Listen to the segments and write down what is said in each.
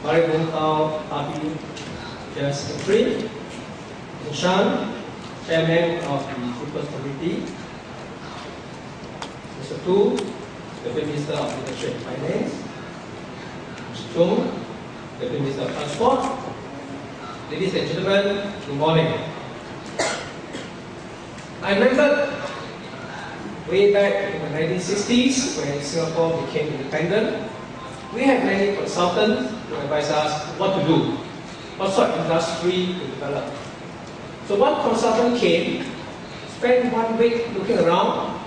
Mari Bungkau Abi Just Three, Shan, Chairman of the People's Committee, Mr. Tu, Deputy Minister of Industry and Finance, Mr. Chung, Deputy Minister of Transport. Ladies and gentlemen, good morning. I remember way back in the 1960s when Singapore became independent, we had many consultants who advised us what to do, what sort of industry to develop. So one consultant came, spent 1 week looking around,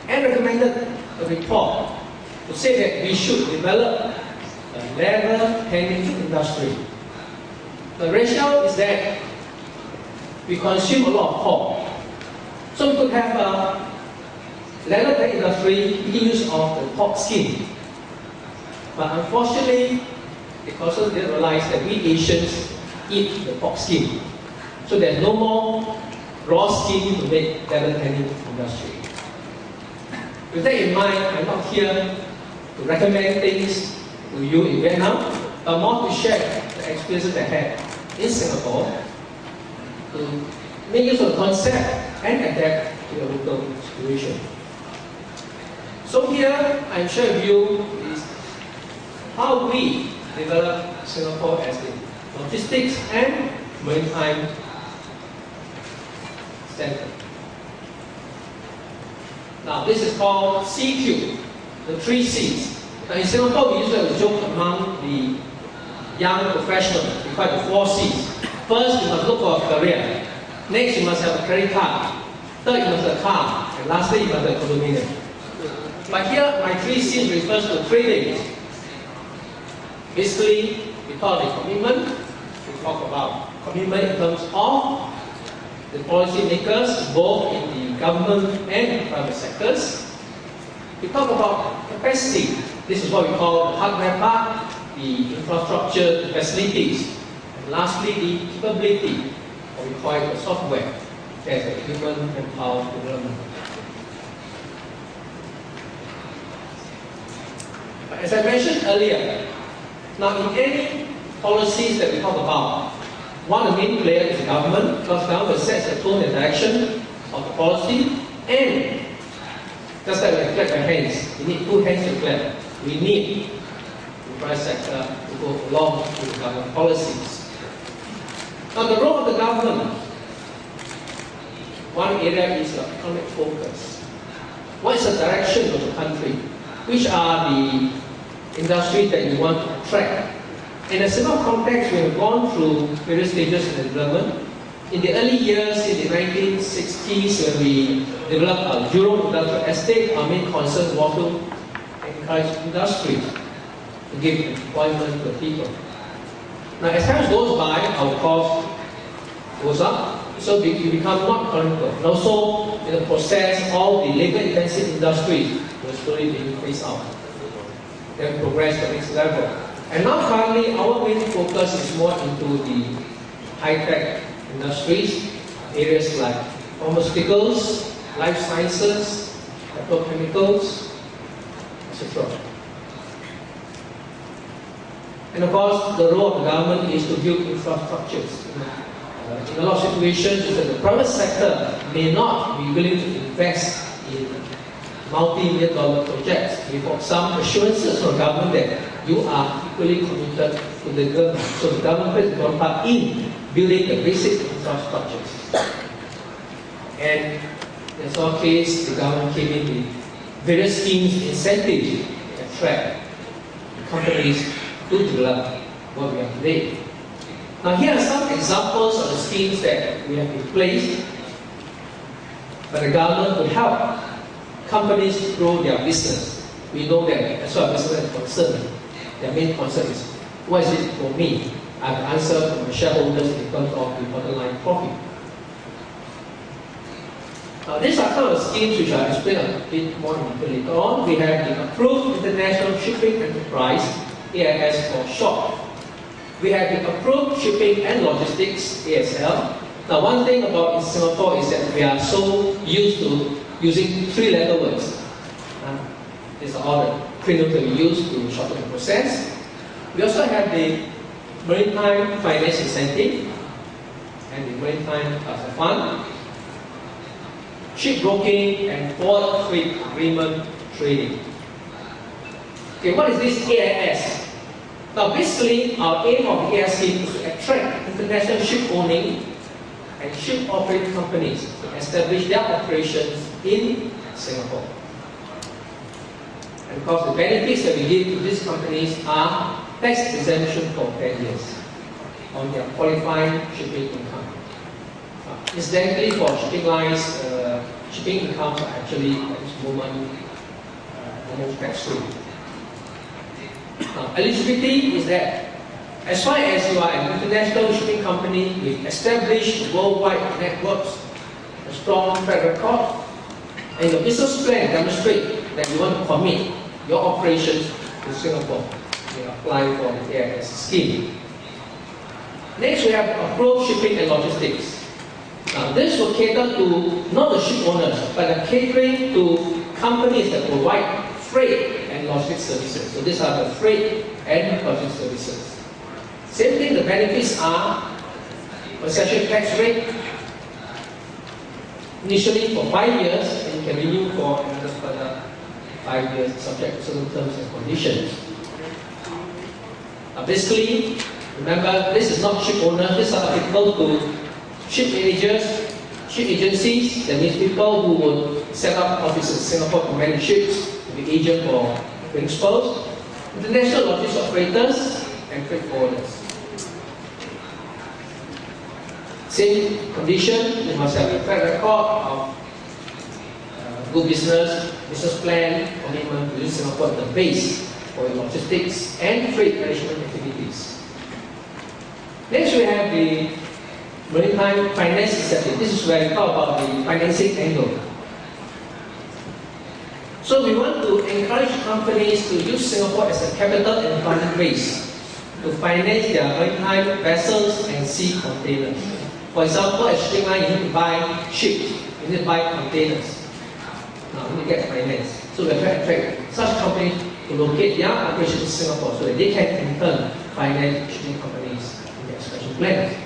and recommended a report to say that we should develop a leather tanning industry. The rationale is that we consume a lot of pork, so we could have a leather tanning industry making use of the pork skin. But unfortunately, the consultant didn't realize that we Asians eat the pork skin. So there's no more raw skin to make leather tanning industry. With that in mind, I'm not here to recommend things to you in Vietnam, but more to share the experiences I had in Singapore to make use of the concept and adapt to your local situation. So here, I'm sharing with you is how we develop Singapore as a logistics and maritime center. Now, this is called CQ, the 3 C's. Now, in Singapore, we used to have a joke among the young professionals. We call it the 4 C's. First, you must look for a career. Next, you must have a credit card. Third, you must have a car. And lastly, you must have a condominium. But here, my 3 C's refers to 3 things. Basically, we talk about commitment. We talk about commitment in terms of the policy makers, both in the government and the private sectors. We talk about capacity. This is what we call the hardware part, the infrastructure, the facilities. And lastly, the capability, or we call it the software, as the human and power development. But as I mentioned earlier, now in any policies that we talk about, one of the main players is the government, because the government sets the tone and direction of the policy, and just like we clap our hands, we need 2 hands to clap. We need the private sector to go along with the government policies. Now the role of the government, one area is the economic focus. What is the direction of the country? Which are the industries that you want to attract? In a similar context, we have gone through various stages in the development. In the early years, in the 1960s, when we developed our Jurong Industrial Estate, our main concern was to encourage industry to give employment to people. Now, as time goes by, our cost goes up, so we become not economical. And also, in the process, all the labor-intensive industries will slowly be phased out. Then progress to the next level. And now currently, our main focus is more into the high-tech industries, areas like pharmaceuticals, life sciences, petrochemicals, etc. And of course, the role of the government is to build infrastructures. In a lot of situations, the private sector may not be willing to invest in multi-million dollar projects. We got some assurances from the government that you are equally committed to the government. So the government plays a important part in building the basic infrastructures. And in our case, the government came in with various schemes, incentives to attract companies to develop what we have today. Now here are some examples of the schemes that we have in place, but the government will help companies grow their business. We know that as far as business is concerned, their main concern is, what is it for me? I have answered to my shareholders in terms of the bottom line profit. Now these are some of the schemes which I'll explain a bit more later on. We have the Approved International Shipping Enterprise, AIS for short. We have the Approved Shipping and Logistics, ASL. Now one thing about in Singapore is that we are so used to using 3-letter words. These are all the acronyms that we use to shorten the process. We also have the Maritime Finance Incentive and the Maritime Plaza Fund, shipbroking and port freight agreement trading. Okay, what is this AIS? Now basically, our aim of the AIS scheme is to attract international ship owning and ship operating companies to establish their operations in Singapore. And of course, the benefits that we give to these companies are tax exemption for 10 years on their qualifying shipping income. Incidentally, for shipping lines, shipping incomes are actually at this moment almost tax-free. Eligibility is that as far as you are an international shipping company with established worldwide networks, a strong track record, and your business plan demonstrates that you want to commit your operations to Singapore, you apply for the AIS scheme. Next, we have approach shipping and logistics. Now, this will cater to not the ship owners, but catering to companies that provide freight and logistics services. So these are the freight and logistics services. Same thing, the benefits are concession tax rate, initially for 5 years, and you can renew for another further 5 years, subject to certain terms and conditions. Basically, remember, this is not ship owners, these are applicable to ship managers, ship agencies, that means people who would set up offices in Singapore to manage ships, to be agent for principals, international logistics operators, and freight forwarders. Same condition, you must have a track record of good business plan, commitment to use Singapore as the base for your logistics and freight management activities. Next, we have the Maritime Finance Incentive. This is where we talk about the financing angle. So we want to encourage companies to use Singapore as a capital and funding base to finance their maritime vessels and sea containers. For example, at shipping line, you need to buy ships, you need to buy containers. Now, you need to get finance. So we are trying to attract such companies to locate their operations in Singapore so that they can in turn finance shipping companies in their expansion plans.